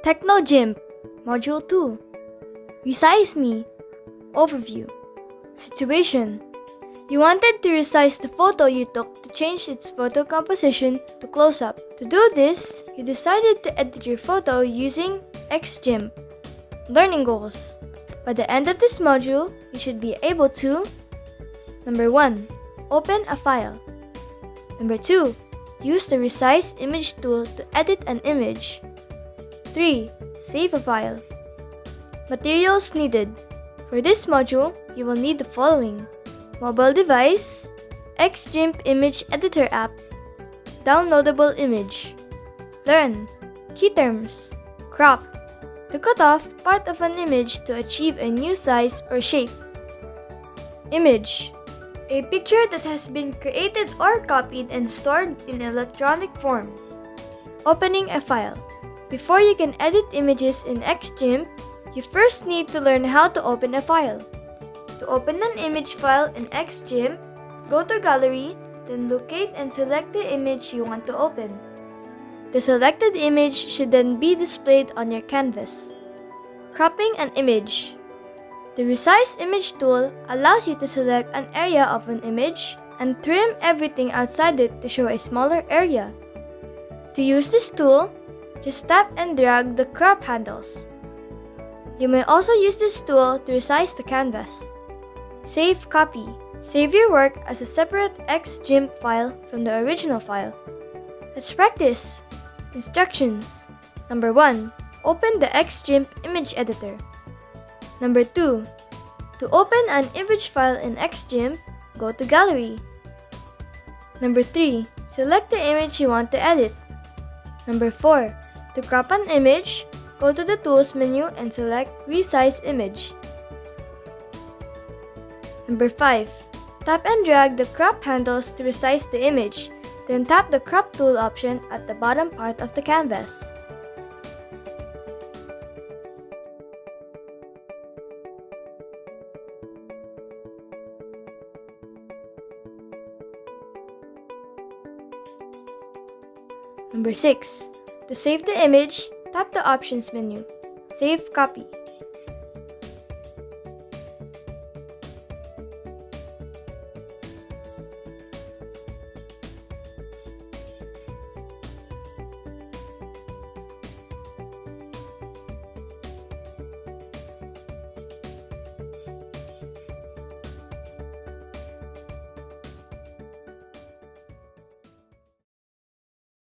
TechnoGIMP Module 2. Resize Me. Overview. Situation. You wanted to resize the photo you took to change its photo composition to close-up. To do this, you decided to edit your photo using XGimp. Learning goals. By the end of this module, you should be able to: Number 1. Open a file. Number 2. Use the Resize Image Tool to edit an image. 3. Save a file. Materials needed. For this module, you will need the following: mobile device, XGimp image editor app, downloadable image. Learn. Key terms. Crop. To cut off part of an image to achieve a new size or shape. Image. A picture that has been created or copied and stored in electronic form. Opening a file. Before you can edit images in XGimp, you first need to learn how to open a file. To open an image file in XGimp, go to Gallery, then locate and select the image you want to open. The selected image should then be displayed on your canvas. Cropping an image. The Resize Image Tool allows you to select an area of an image and trim everything outside it to show a smaller area. To use this tool, just tap and drag the crop handles. You may also use this tool to resize the canvas. Save copy. Save your work as a separate XGimp file from the original file. Let's practice. Instructions. Number 1. Open the XGimp image editor. Number 2. To open an image file in XGimp, go to Gallery. Number 3. Select the image you want to edit. Number 4. To crop an image, go to the Tools menu and select Resize Image. Number 5. Tap and drag the crop handles to resize the image, then tap the Crop Tool option at the bottom part of the canvas. Number 6. To save the image, tap the Options menu. Save Copy.